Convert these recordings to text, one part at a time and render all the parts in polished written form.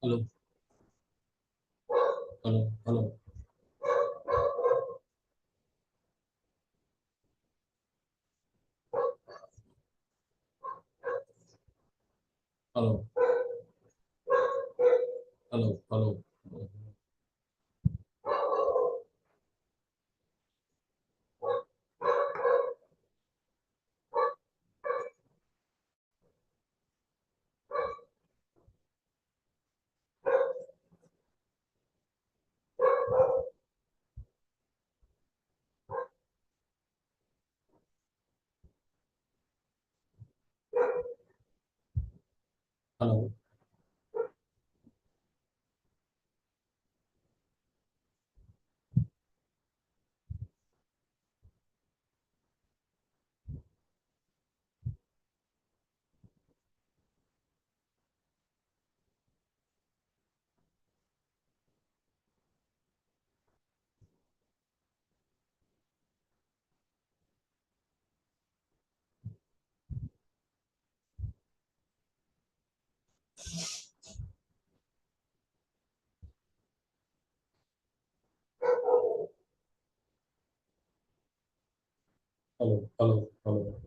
Hello, hello, hello, hello, hello, hello, hello, hello, hello, hello, hello,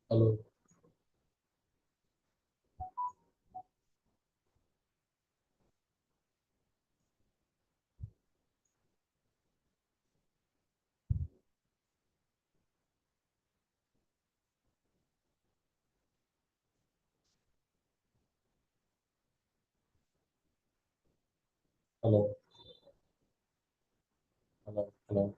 hello, hello, hello, hello.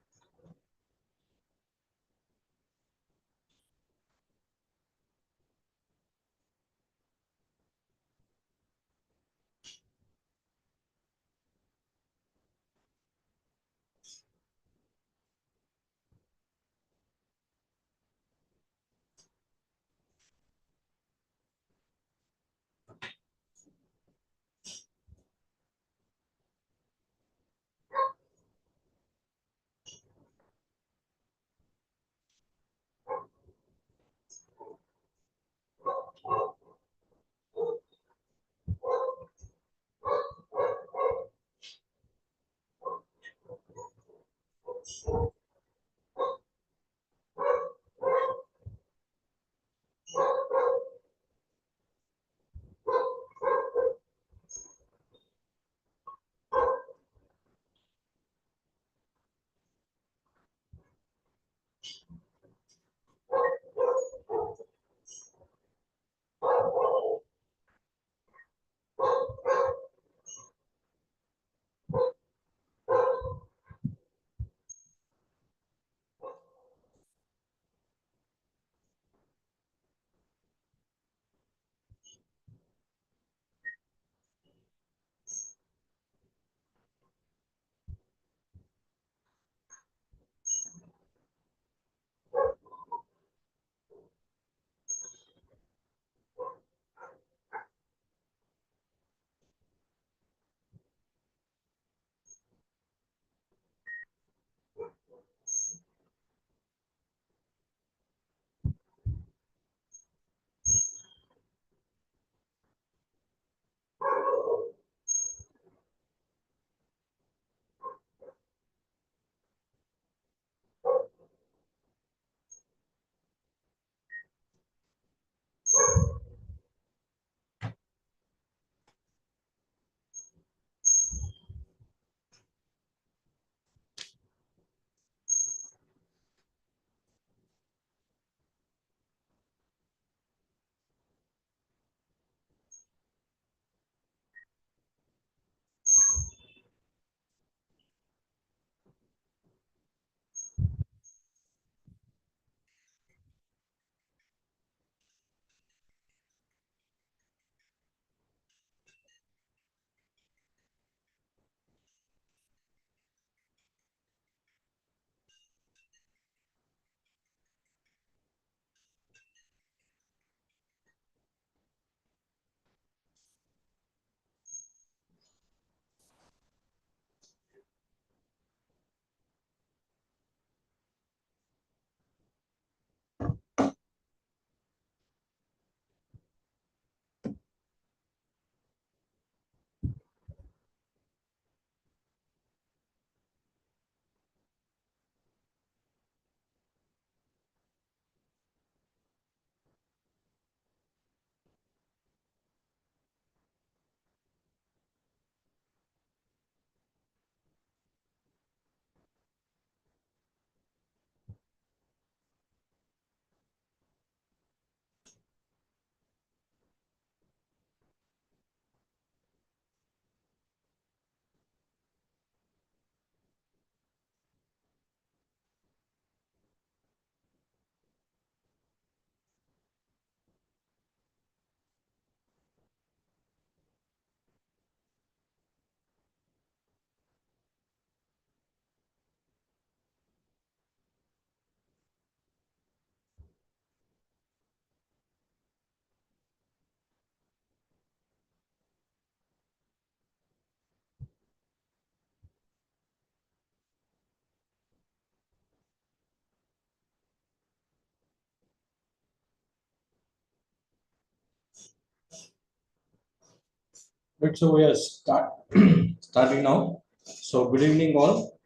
Right, so we are starting now. So good evening all,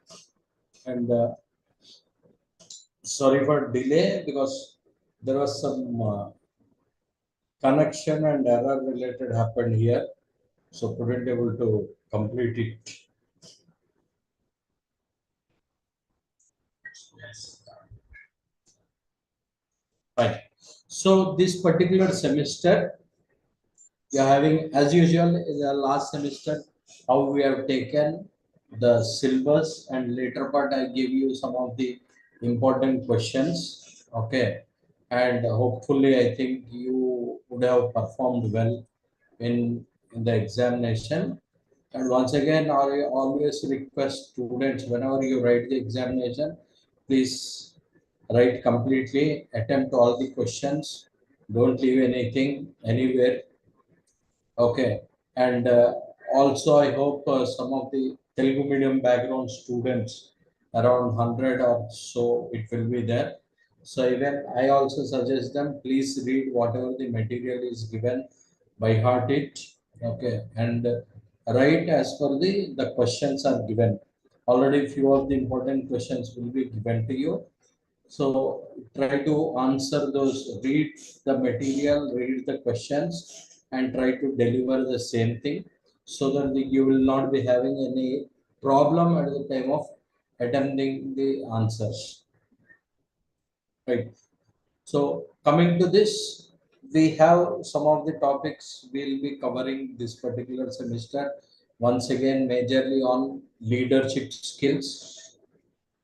and sorry for delay because there was some connection and error related happened here, so couldn't able to complete it. Fine. So this particular semester we are having, as usual, in the last semester, how we have taken the syllabus, and later part I give you some of the important questions. Okay, and hopefully I think you would have performed well in the examination. And once again, I always request students, whenever you write the examination, please write completely, attempt all the questions, don't leave anything anywhere. Okay, and also I hope some of the Telugu medium background students, around 100 or so, it will be there. So even I also suggest them, please read whatever the material is given, by heart it. Okay, and write as per the questions are given. Already few of the important questions will be given to you, so try to answer those, read the material, read the questions, and try to deliver the same thing, so that you will not be having any problem at the time of attempting the answers. Right. So coming to this, we have some of the topics we'll be covering this particular semester. Once again, majorly on leadership skills.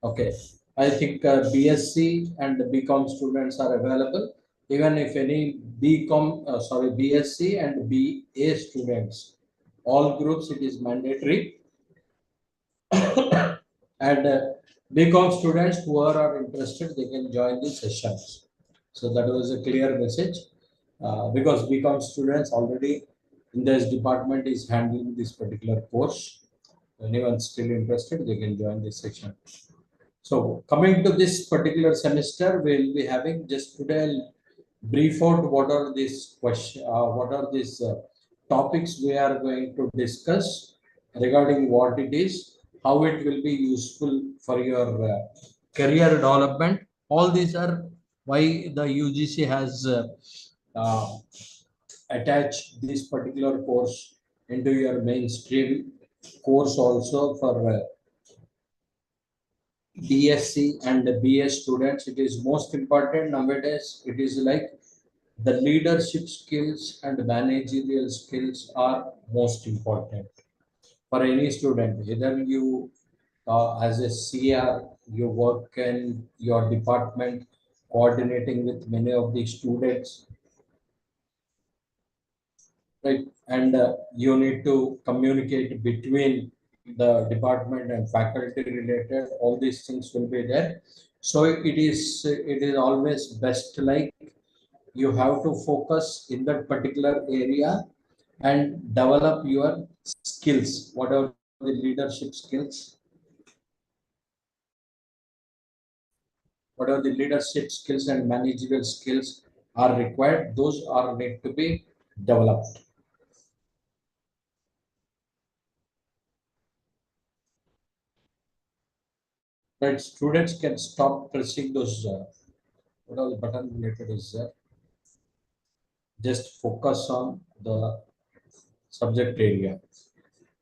Okay, I think BSc and BCom students are available. Even if any BSc and BA students, all groups it is mandatory. And BCom students who are interested, they can join the sessions. So that was a clear message, because BCom students already in this department is handling this particular course. Anyone still interested, they can join this section. So coming to this particular semester, we'll be having, just today I'll brief out what are these topics we are going to discuss regarding what it is, how it will be useful for your career development. All these are why the UGC has uh, attached this particular course into your mainstream course also for BSc and the BS students. It is most important nowadays. It is like the leadership skills and managerial skills are most important for any student. Either you, as a CR, you work in your department coordinating with many of the students, right? And you need to communicate between the department and faculty related. All these things will be there. So it is always best, like, you have to focus in that particular area and develop your skills, whatever the leadership skills, whatever the leadership skills and managerial skills are required, those are need to be developed. Right, students can stop pressing those whatever the button related is there. Just focus on the subject area.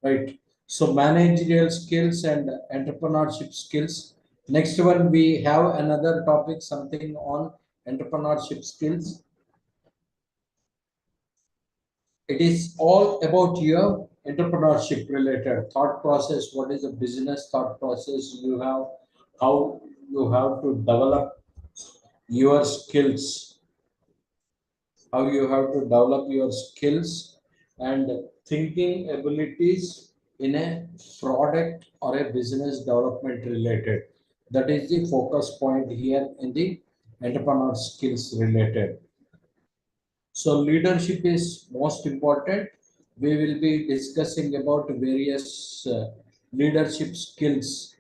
Right. So managerial skills and entrepreneurship skills. Next one, we have another topic, something on entrepreneurship skills. It is all about your entrepreneurship related thought process. What is the business thought process you have? How you have to develop your skills, how you have to develop your skills and thinking abilities in a product or a business development related. That is the focus point here in the entrepreneur skills related. So leadership is most important. We will be discussing about various leadership skills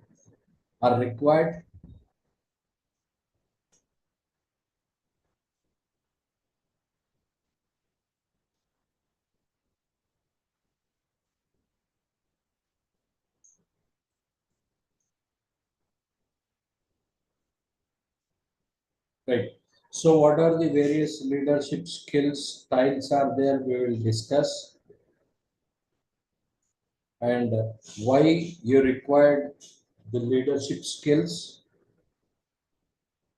are required. Right. So what are the various leadership skills, styles are there? We will discuss, and why you required the leadership skills,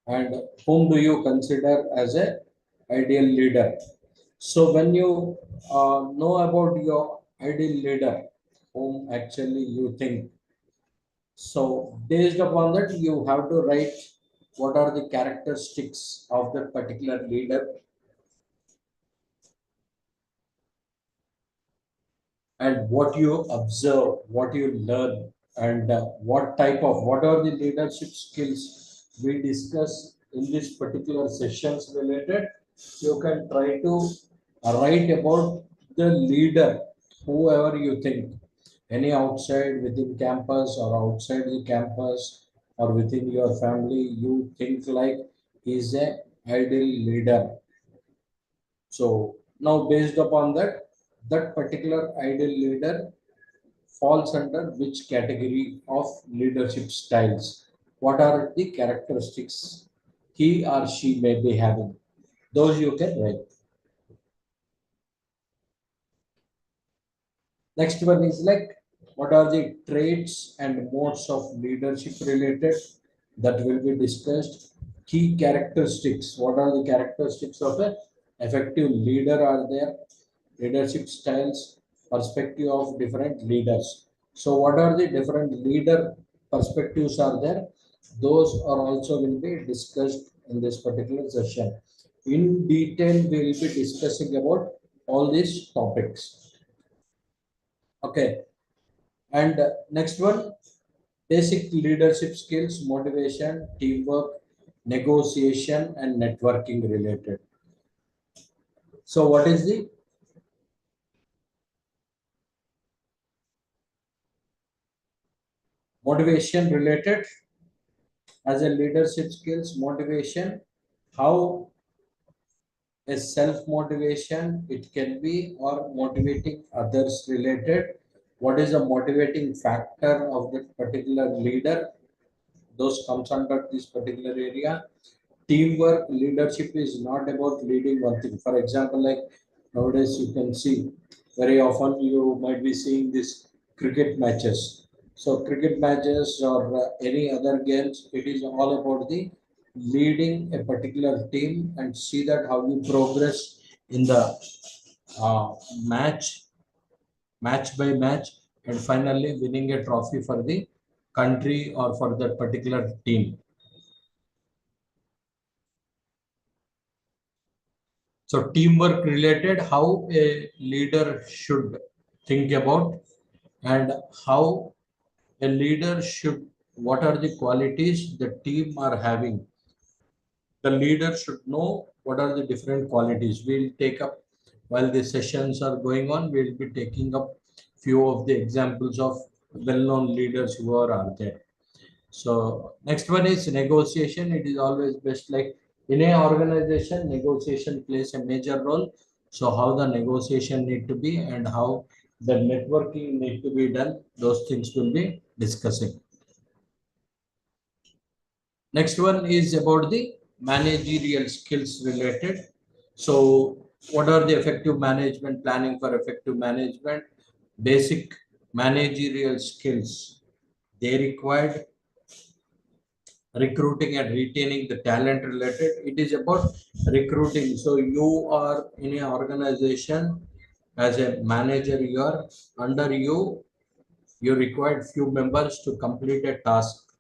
and whom do you consider as a ideal leader. So when you know about your ideal leader, whom actually you think, so based upon that, you have to write what are the characteristics of that particular leader, and what you observe, what you learn, and what are the leadership skills we discuss in this particular sessions related. You can try to write about the leader, whoever you think, any outside within campus or outside the campus or within your family, you think like is a ideal leader. So now based upon that, that particular ideal leader falls under which category of leadership styles? What are the characteristics he or she may be having? Those you can write. Next one is like, what are the traits and modes of leadership related that will be discussed? Key characteristics. What are the characteristics of a effective leader are there? Leadership styles, perspective of different leaders. So what are the different leader perspectives are there? Those are also will be discussed in this particular session. In detail, we will be discussing about all these topics. Okay. And next one, basic leadership skills, motivation, teamwork, negotiation, and networking related. So what is the motivation related? As a leadership skills, motivation, how a self motivation it can be, or motivating others related. What is the motivating factor of that particular leader? Those comes under this particular area. Teamwork, leadership is not about leading one thing. For example, like nowadays you can see very often you might be seeing this cricket matches. So cricket matches or any other games, it is all about the leading a particular team and see that how you progress in the uh, match, match by match, and finally winning a trophy for the country or for that particular team. So teamwork related, how a leader should think about, and how a leader should, what are the qualities the team are having. The leader should know what are the different qualities. We'll take up, while the sessions are going on, we'll be taking up few of the examples of well-known leaders who are there. So next one is negotiation. It is always best, like in a organization, negotiation plays a major role. So how the negotiation need to be and how the networking need to be done, those things will be discussing. Next one is about the managerial skills related. So what are the effective management, planning for effective management, basic managerial skills they required, recruiting and retaining the talent related. It is about recruiting. So you are in an organization as a manager, you are under you, you required few members to complete a task,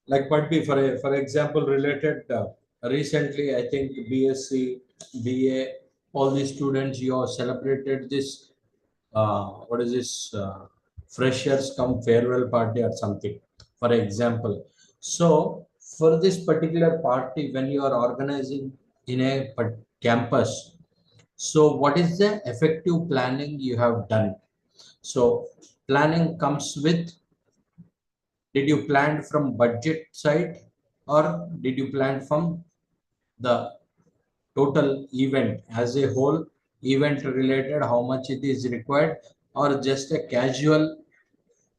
like might be for example related, recently I think BSc, BA, all these students, you have celebrated this, what is this, freshers come farewell party or something, for example. So for this particular party, when you are organizing in a campus, so what is the effective planning you have done? So planning comes with, did you plan from budget side, or did you plan from the total event as a whole, event related, how much it is required, or just a casual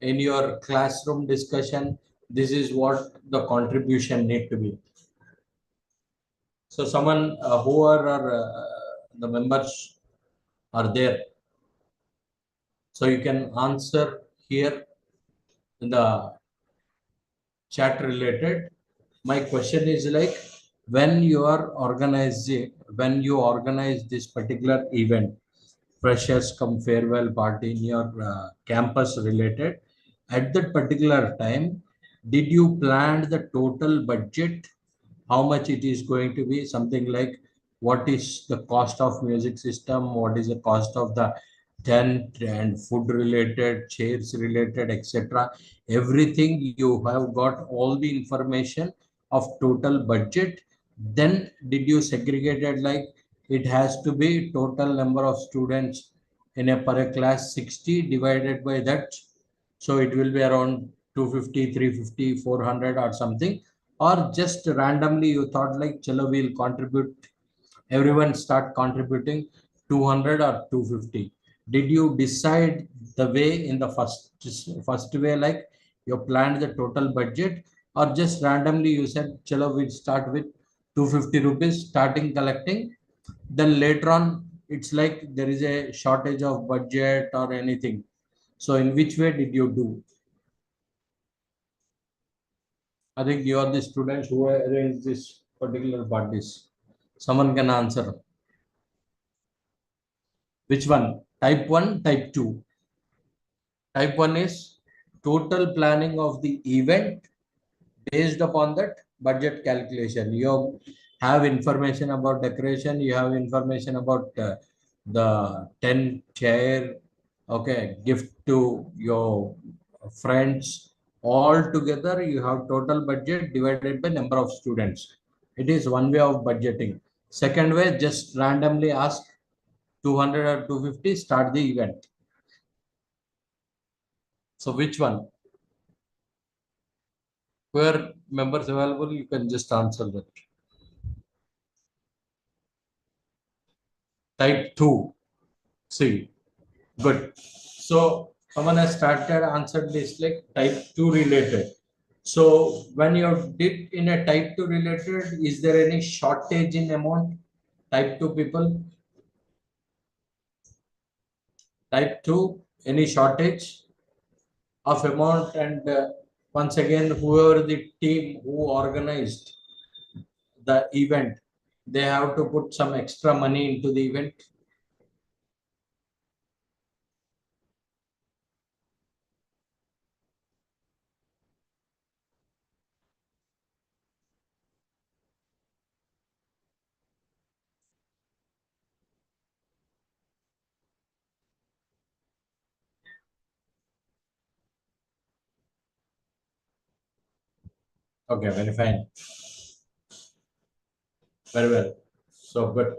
in your classroom discussion, This is what the contribution need to be. So someone who are the members are there. So you can answer here in the chat related. My question is like, when you are organizing, when you organize this particular event, freshers come farewell party in your campus related, at that particular time, did you plan the total budget, how much it is going to be, something like what is the cost of music system, what is the cost of the tent and food related, chairs related, etc. Everything you have got all the information of total budget. Then did you segregate it like it has to be total number of students in a per class 60 divided by that, so it will be around 250, 350, 400 or something, or just randomly you thought like chalo we'll contribute, everyone start contributing 200 or 250. Did you decide the way in the first way, like you planned the total budget, or just randomly you said chalo we start with 250 rupees starting collecting, then later on it's like there is a shortage of budget or anything, so in which way did you do? I think you are the students who arrange this particular parties. Someone can answer. Which one? Type 1, type 2. Type 1 is total planning of the event based upon that budget calculation. You have information about decoration, you have information about the 10 chair, okay, gift to your friends. All together, you have total budget divided by number of students. It is one way of budgeting. Second way, just randomly ask 200 or 250, start the event. So which one? Where members available, you can just answer that. Type 2. See, good. So someone has started answered this like type 2 related. So when you did in a type 2 related, is there any shortage in amount? Type 2 people, type 2, any shortage of amount? And once again, whoever the team who organized the event, they have to put some extra money into the event. Okay, very fine. Very well. So good.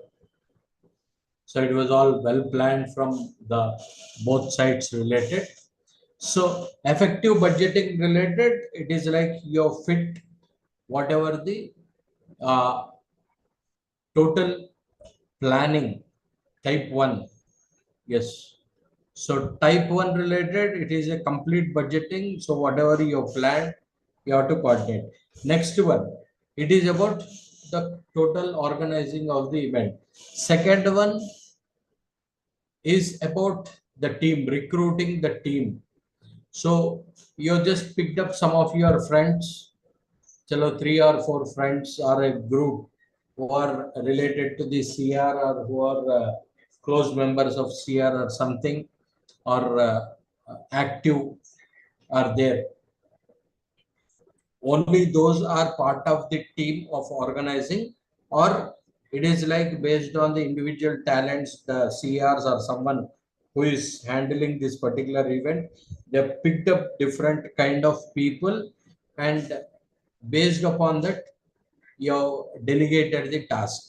So it was all well planned from the both sides related. So effective budgeting related, it is like you fit whatever the uh, total planning. Type 1. Yes. So type 1 related, it is a complete budgeting. So whatever you plan, you have to coordinate. Next one, it is about the total organizing of the event. Second one is about the team, recruiting the team. So you just picked up some of your friends, chalo 3 or 4 friends or a group who are related to the CR or who are close members of CR or something, or active are there. Only those are part of the team of organizing, or it is like based on the individual talents, the CRs or someone who is handling this particular event, they picked up different kind of people, and based upon that you delegated the task.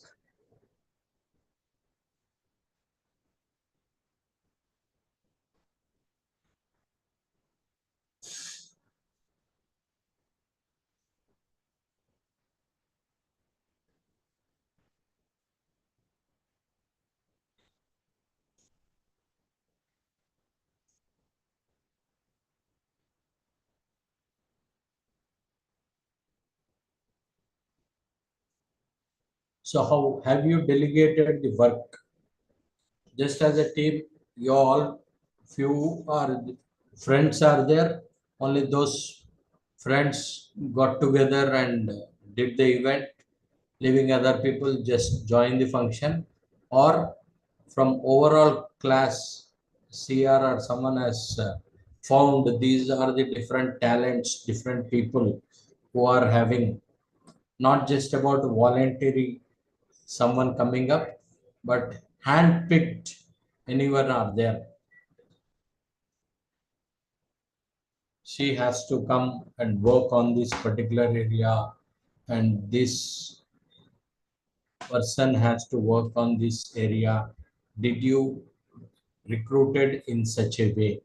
So how have you delegated the work? Just as a team, you all few are friends are there, only those friends got together and did the event, leaving other people just join the function, or from overall class CR or someone has found these are the different talents, different people who are having, not just about voluntary someone coming up, but handpicked anyone are there. She has to come and work on this particular area, and this person has to work on this area. Did you recruited in such a way?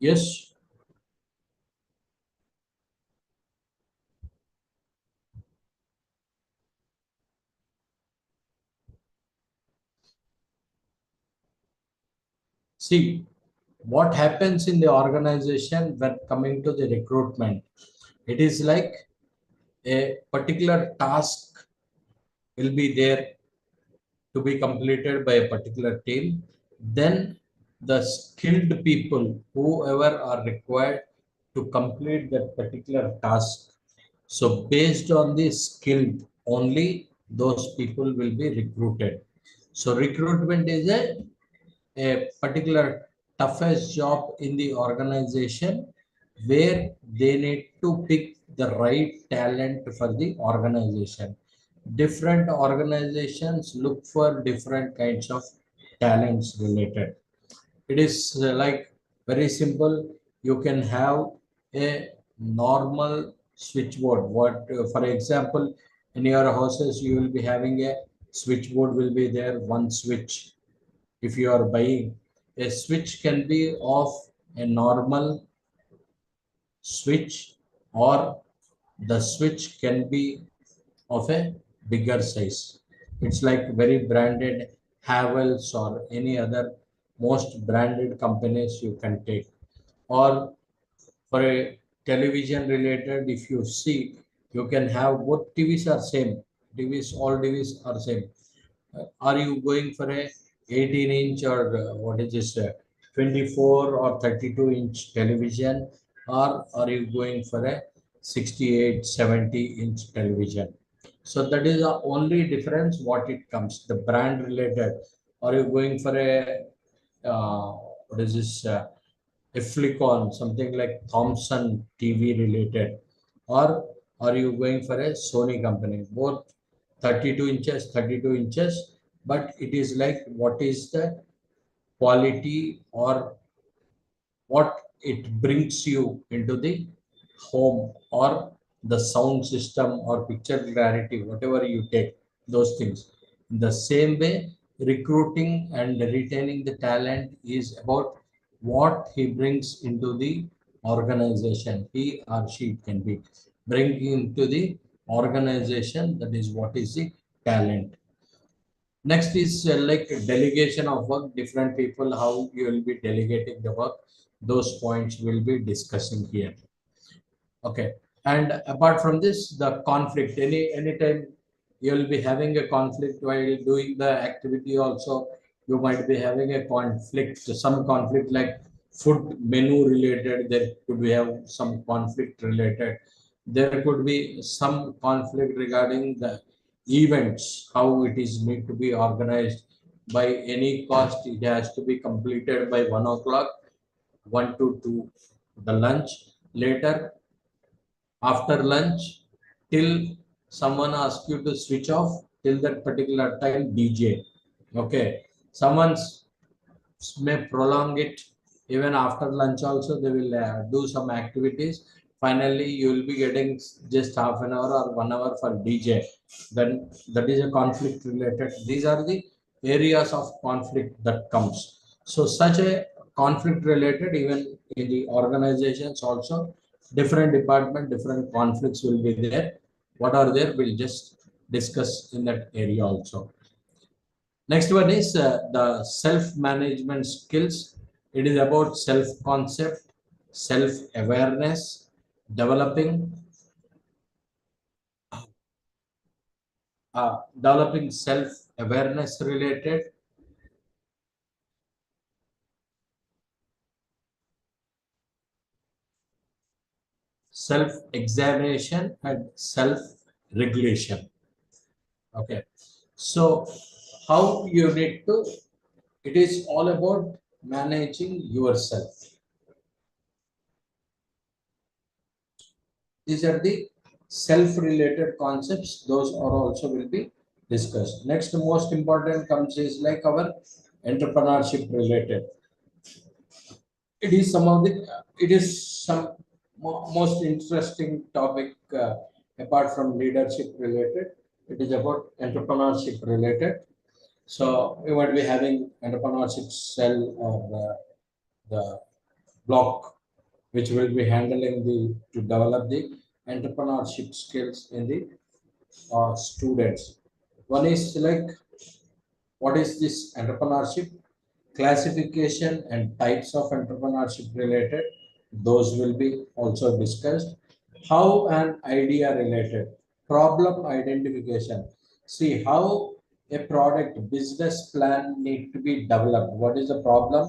Yes. See, what happens in the organization when coming to the recruitment, it is like a particular task will be there to be completed by a particular team. Then the skilled people, whoever are required to complete that particular task. So based on the skilled, only those people will be recruited. So recruitment is a particular toughest job in the organization, where they need to pick the right talent for the organization. Different organizations look for different kinds of talents related. It is like very simple. You can have a normal switchboard. What, for example, in your houses, you will be having a switchboard will be there, one switch. If you are buying a switch, can be of a normal switch, or the switch can be of a bigger size. It's like very branded Havels or any other most branded companies you can take. Or for a television related, if you see, you can have both TVs are same. TVs, all TVs are same. Are you going for a 18 inch or what is this 24 or 32-inch television, or are you going for a 68, 70-inch television? So that is the only difference what it comes, the brand related. Are you going for a what is this Iflicon, something like Thomson TV related, or are you going for a Sony company? Both 32 inches, 32 inches, but it is like what is the quality, or what it brings you into the home, or the sound system or picture clarity, whatever you take, those things. In the same way, recruiting and retaining the talent is about what he brings into the organization. He or she can be bringing into the organization. That is what is the talent. Next is like delegation of work, different people, how you will be delegating the work. Those points we'll be discussing here. Okay. And apart from this, the conflict, anytime you'll be having a conflict while doing the activity also, you might be having a conflict, some conflict like food menu related, there could be have some conflict related. There could be some conflict regarding the events, how it is need to be organized. By any cost, it has to be completed by 1 o'clock, 1 to 2, the lunch. Later, after lunch, till someone asks you to switch off, till that particular time DJ. Okay, someone's may prolong it even after lunch also, they will do some activities Finally you will be getting just half an hour or 1 hour for DJ. Then that is a conflict related. These are the areas of conflict that comes. So such a conflict related, even in the organizations also, different department, different conflicts will be there. What are there, we'll just discuss in that area also. Next one is the self-management skills. It is about self-concept, self-awareness, developing, developing self-awareness related, self-examination, and self-regulation. Okay. So how you need to, it is all about managing yourself. These are the self-related concepts. Those are also will be discussed. Next, most important comes is like our entrepreneurship related. It is some of the. It is some most interesting topic apart from leadership related. It is about entrepreneurship related. So we might be having entrepreneurship cell or the block which will be handling the to develop the entrepreneurship skills in the students. One is like what is this entrepreneurship? Classification and types of entrepreneurship related. Those will be also discussed. How an idea related. Problem identification. See how a product business plan need to be developed. What is the problem?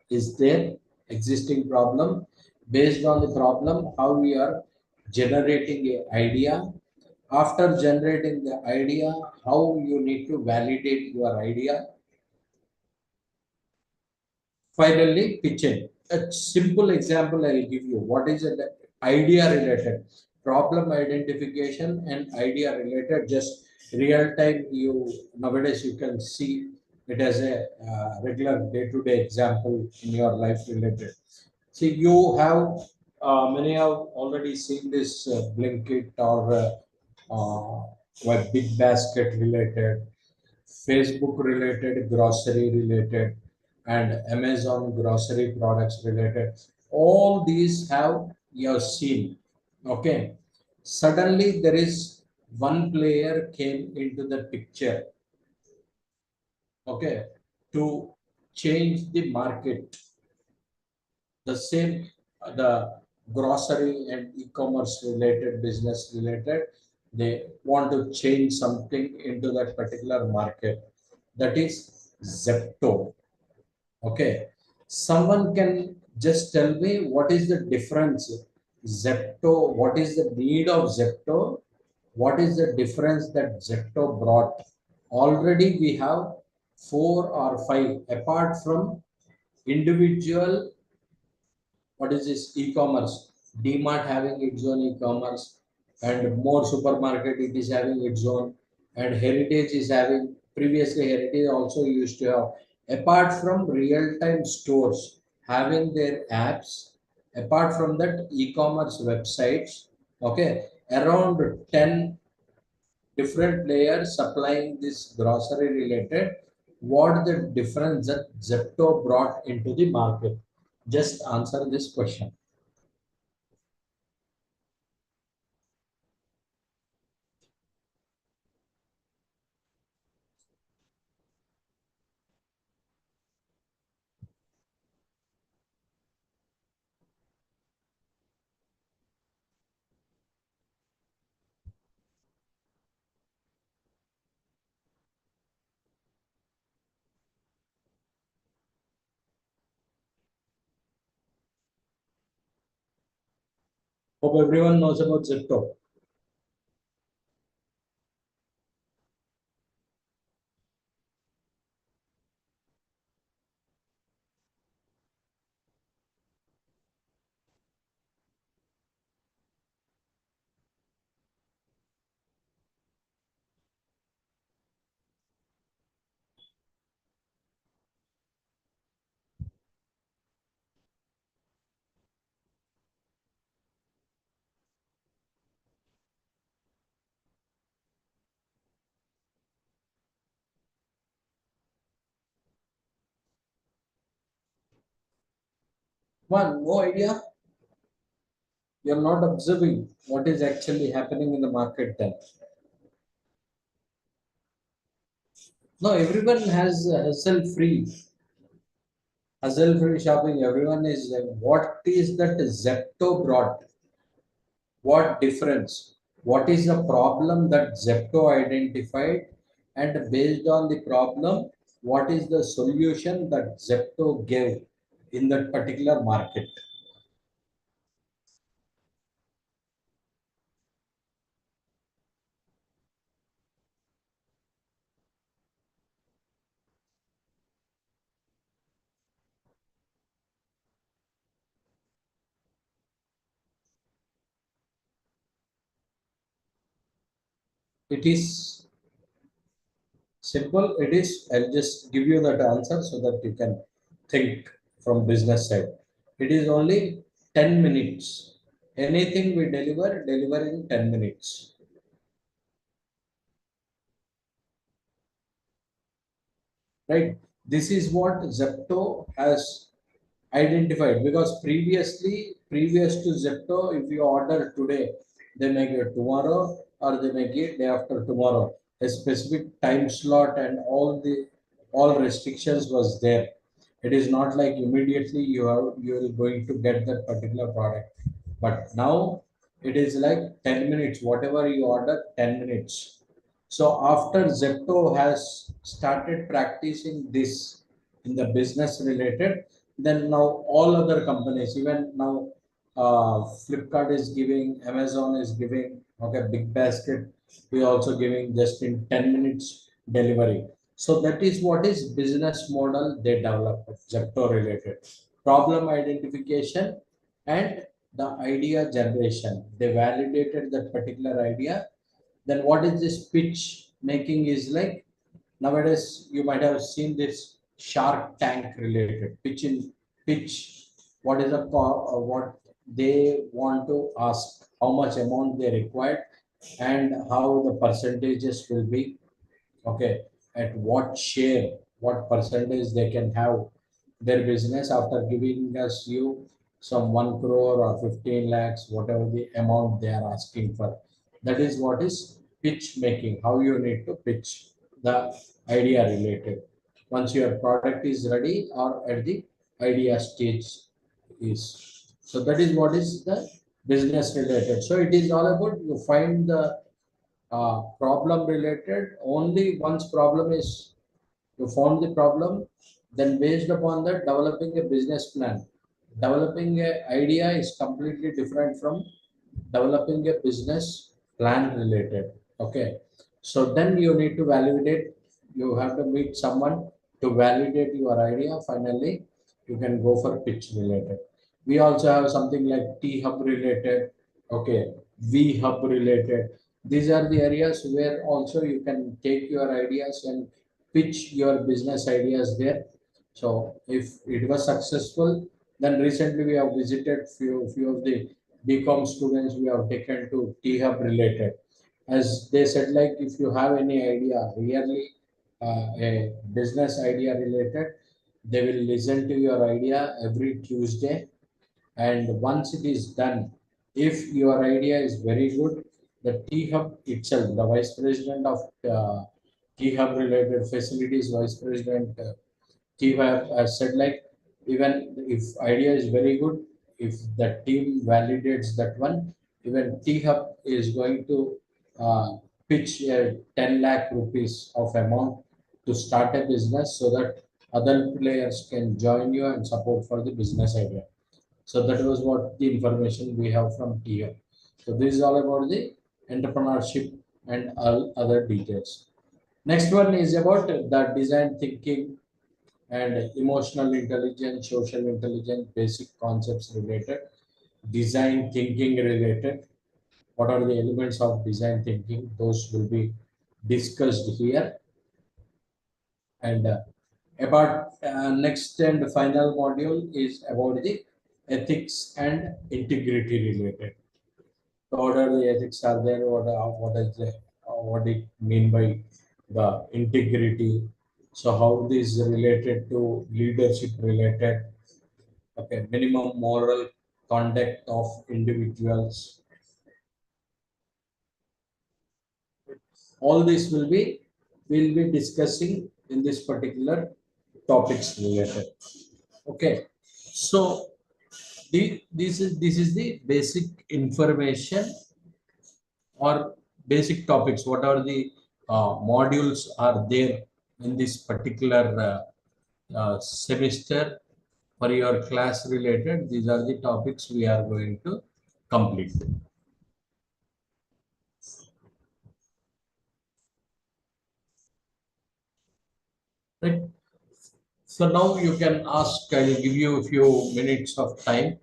Is there existing problem? Based on the problem, how we are generating a idea. After generating the idea, how you need to validate your idea. Finally, pitching. A simple example I'll give you. What is it? Idea related, problem identification and idea related. Just real time. You nowadays you can see it as a regular day-to-day example in your life related. See, you have many have already seen this Blinkit or Big Basket related, Facebook related, grocery related, and Amazon grocery products related. All these have you have seen. Okay. Suddenly there is one player came into the picture. Okay. To change the market. The same the grocery and e-commerce related business related, they want to change something into that particular market, that is Zepto. Okay, someone can just tell me what is the difference Zepto, what is the need of Zepto, what is the difference that Zepto brought. Already we have four or five apart from individual. What is this e-commerce? DMart having its own e-commerce, and more supermarket it is having its own, and Heritage is having, previously Heritage also used to have, apart from real-time stores having their apps, apart from that e-commerce websites. Okay, around 10 different players supplying this grocery related. What the difference that Zepto brought into the market? Just answer this question. Hope everyone knows about Zepto. on, no idea. You're not observing what is actually happening in the market then. No, everyone has hassle free shopping. Everyone is what is that Zepto brought? What difference? What is the problem that Zepto identified? And based on the problem, what is the solution that Zepto gave in that particular market? It is simple. It is. I'll just give you that answer so that you can think from business side. It is only 10 minutes. Anything we deliver in 10 minutes. Right? This is what Zepto has identified, because previous to Zepto, if you order today, they make it tomorrow or they make it day after tomorrow. A specific time slot and all restrictions was there. It is not like immediately you are going to get that particular product. But now it is like 10 minutes, whatever you order, 10 minutes. So after Zepto has started practicing this in the business related, then now all other companies, even now Flipkart is giving, Amazon is giving, okay, Big Basket, we also giving just in 10 minutes delivery. So that is what is business model they developed, Zepto related. Problem identification and the idea generation. They validated that particular idea. Then what is this pitch making is like, nowadays you might have seen this Shark Tank related pitch. What is what they want to ask, how much amount they require, and how the percentages will be. Okay, at what share, what percentage they can have their business after giving us you some 1 crore or 15 lakhs, whatever the amount they are asking for. That is what is pitch making, how you need to pitch the idea related. Once your product is ready or at the idea stage is. So that is what is the business related. So it is all about you find the problem related. Only once problem is, you found the problem, then based upon that developing a business plan. Developing a idea is completely different from developing a business plan related. Okay, so then you need to validate, you have to meet someone to validate your idea. Finally you can go for pitch related. We also have something like T hub related, okay, V hub related. These are the areas where also you can take your ideas and pitch your business ideas there. So if it was successful, then recently we have visited few of the BCom students we have taken to T Hub related. As they said, like if you have any idea, really a business idea related, they will listen to your idea every Tuesday, and once it is done, if your idea is very good, the T Hub itself, the vice president of T Hub related facilities, vice president T Hub has said like, even if idea is very good, if the team validates that one, even T Hub is going to pitch a 10 lakh rupees of amount to start a business so that other players can join you and support for the business idea. So that was what the information we have from TM. So this is all about the entrepreneurship and all other details. Next one is about the design thinking and emotional intelligence, social intelligence, basic concepts related, design thinking related. What are the elements of design thinking? Those will be discussed here. And about next and final module is about the ethics and integrity related. So what are the ethics are there? What is the, what it mean by the integrity? So how this is related to leadership related? Okay, minimum moral conduct of individuals. All this will be discussing in this particular topics related. Okay, so this is the basic information or basic topics. What are the modules are there in this particular semester for your class related? These are the topics we are going to complete. Right. So now you can ask. I will give you a few minutes of time.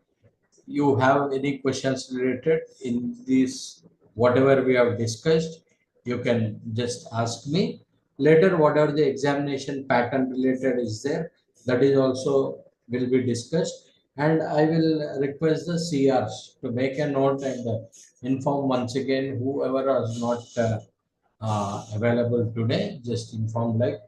You have any questions related in this, whatever we have discussed, you can just ask me. Later, whatever the examination pattern related is there, that is also will be discussed. And I will request the CRs to make a note and inform once again whoever is not available today, just inform like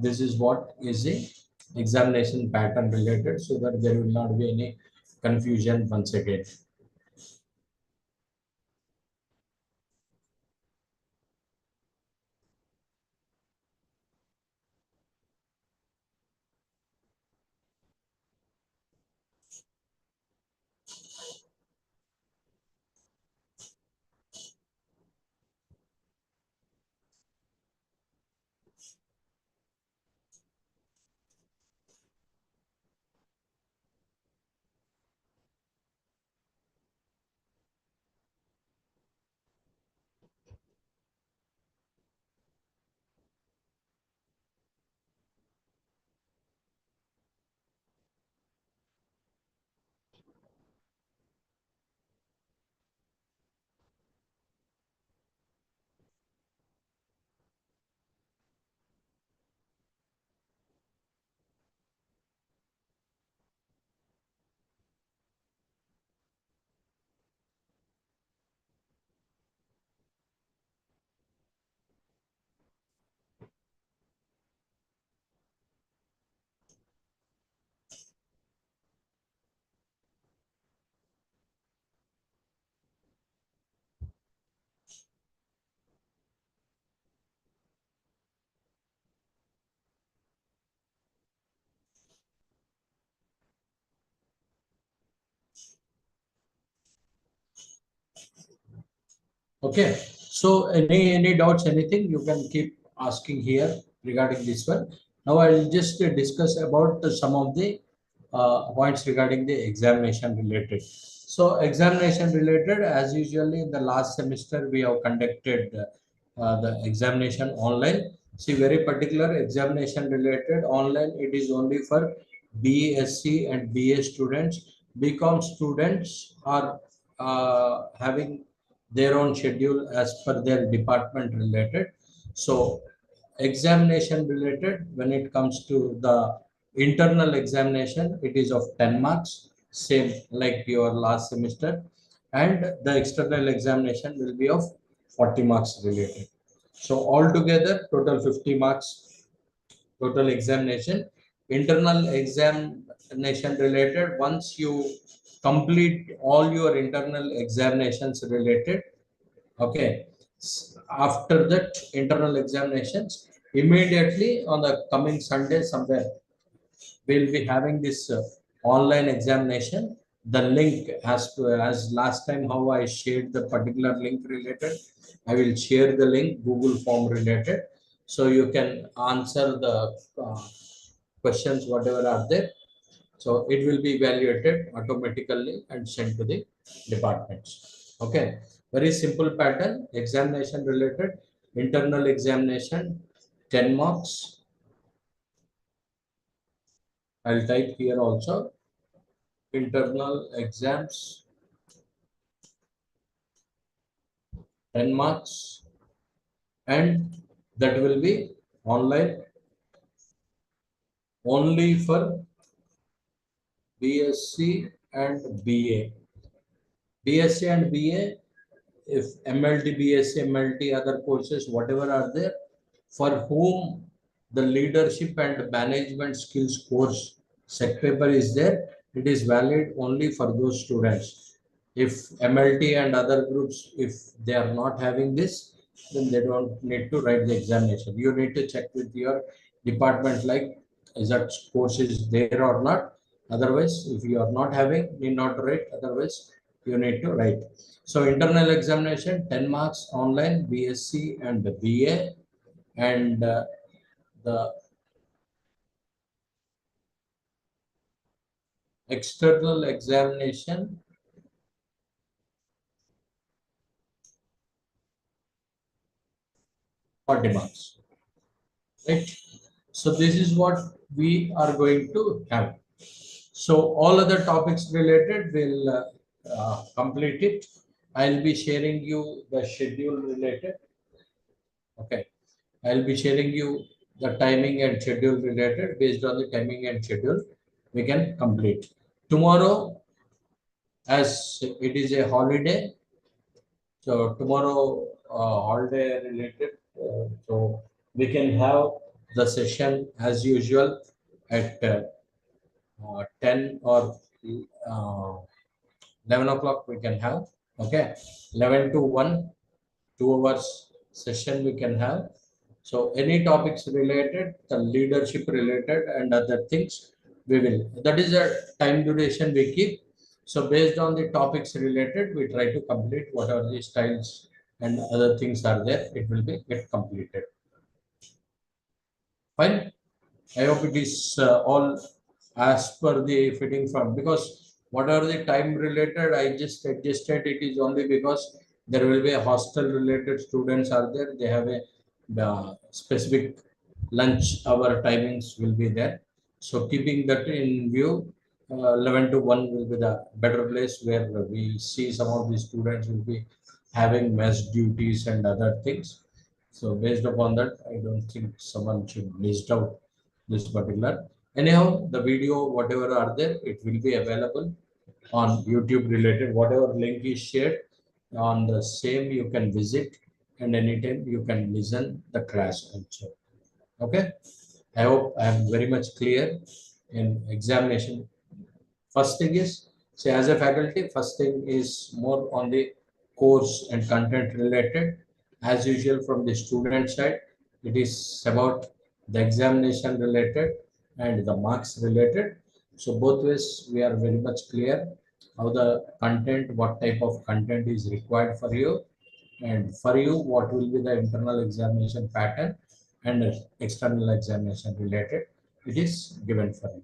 this is what is the examination pattern related, so that there will not be any confusion once again. Okay, so any doubts, anything you can keep asking here regarding this one. Now I'll just discuss about some of the points regarding the examination related. So examination related, as usually in the last semester we have conducted the examination online. See, very particular examination related online. It is only for BSc and BA students. BCom students are having their own schedule as per their department related. So examination related, when it comes to the internal examination, it is of 10 marks, same like your last semester, and the external examination will be of 40 marks related. So altogether total 50 marks total examination. Internal examination related, once you complete all your internal examinations related, okay, after that internal examinations, immediately on the coming Sunday somewhere, we'll be having this online examination. The link as to as last time how I shared the particular link related, I will share the link Google form related, so you can answer the questions whatever are there. So it will be evaluated automatically and sent to the departments. Okay, very simple pattern. Examination related, internal examination, 10 marks. I'll type here also. Internal exams, 10 marks, and that will be online only for BSc and BA. BSc and BA, if MLT, BSc, MLT, other courses, whatever are there, for whom the leadership and management skills course set paper is there, it is valid only for those students. If MLT and other groups, if they are not having this, then they don't need to write the examination. You need to check with your department, like is that course is there or not. Otherwise, if you are not having, need not write. Otherwise, you need to write. So internal examination, 10 marks online, BSc and BA, and the external examination, 40 marks, right? So this is what we are going to have. So all other topics related will complete it. I'll be sharing you the schedule related. Okay. I'll be sharing you the timing and schedule related. Based on the timing and schedule, we can complete. Tomorrow, as it is a holiday, so tomorrow holiday related, so we can have the session as usual at 10 or uh, 11 o'clock we can have. Okay, 11 to 1, 2 hours session we can have. So any topics related, the leadership related and other things, we will. That is the time duration we keep. So based on the topics related, we try to complete whatever the styles and other things are there. It will be get completed. Fine. I hope it is all as per the fitting from, because whatever the time related, I just adjusted it is only because there will be a hostel related students are there. They have a specific lunch hour timings will be there. So keeping that in view, 11 to 1 will be the better place where we see some of the students will be having mess duties and other things. So based upon that, I don't think someone should miss out this particular. Anyhow, the video, whatever are there, it will be available on YouTube related. Whatever link is shared on the same, you can visit and anytime you can listen the class also. Okay. I hope I am very much clear in examination. First thing is, say as a faculty, first thing is more on the course and content related. As usual from the student side, it is about the examination related and the marks related. So both ways we are very much clear how the content, what type of content is required for you, and for you what will be the internal examination pattern and external examination related. It is given for you.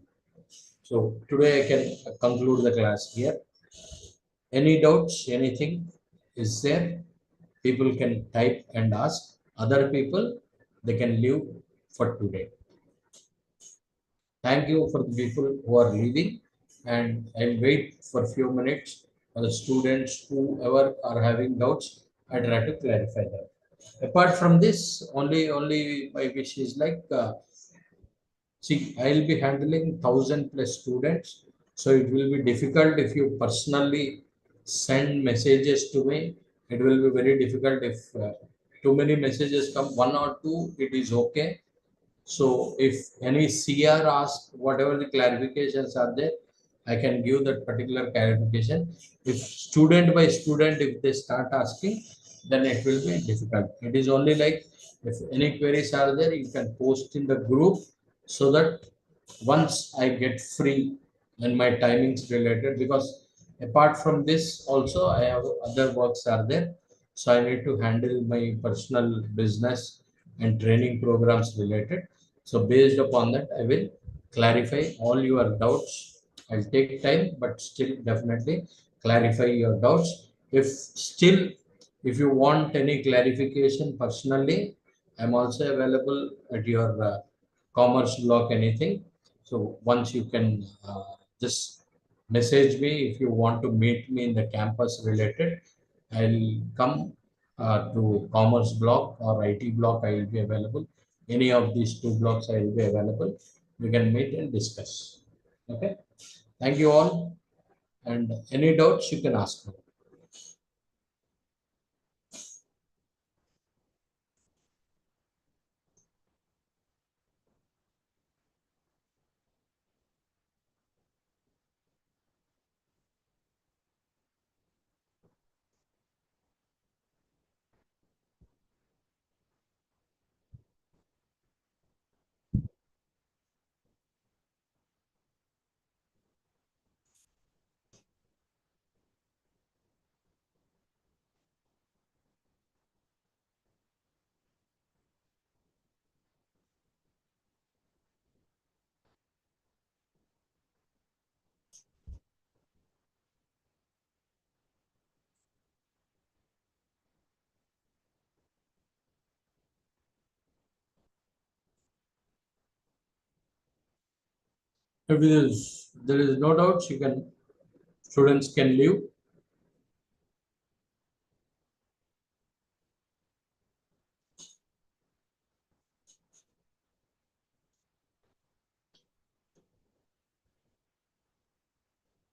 So today I can conclude the class here. Any doubts, anything is there? People can type and ask. Other people, they can leave for today. Thank you for the people who are leaving, and I'll wait for a few minutes for the students whoever are having doubts. I try to clarify them. Apart from this, only my wish is like see, I'll be handling 1,000+ students, so it will be difficult if you personally send messages to me. It will be very difficult if too many messages come. One or two, it is okay. So if any CR asks whatever the clarifications are there, I can give that particular clarification. If student by student, if they start asking, then it will be difficult. It is only like if any queries are there, you can post in the group so that once I get free and my timings related, because apart from this also I have other works are there. So I need to handle my personal business and training programs related. So based upon that, I will clarify all your doubts. I'll take time, but still definitely clarify your doubts. If still, if you want any clarification personally, I'm also available at your commerce block, anything. So once you can just message me if you want to meet me in the campus related. I'll come to commerce block or IT block. I will be available. Any of these two blocks I will be available. We can meet and discuss. Okay. Thank you all. And any doubts you can ask me. If there is no doubts, students can leave.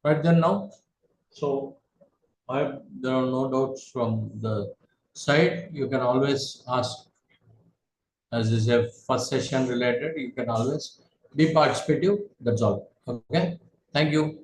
Right then now. So there are no doubts from the side. You can always ask, as is a first session related, you can always be participative. That's all. Okay. Thank you.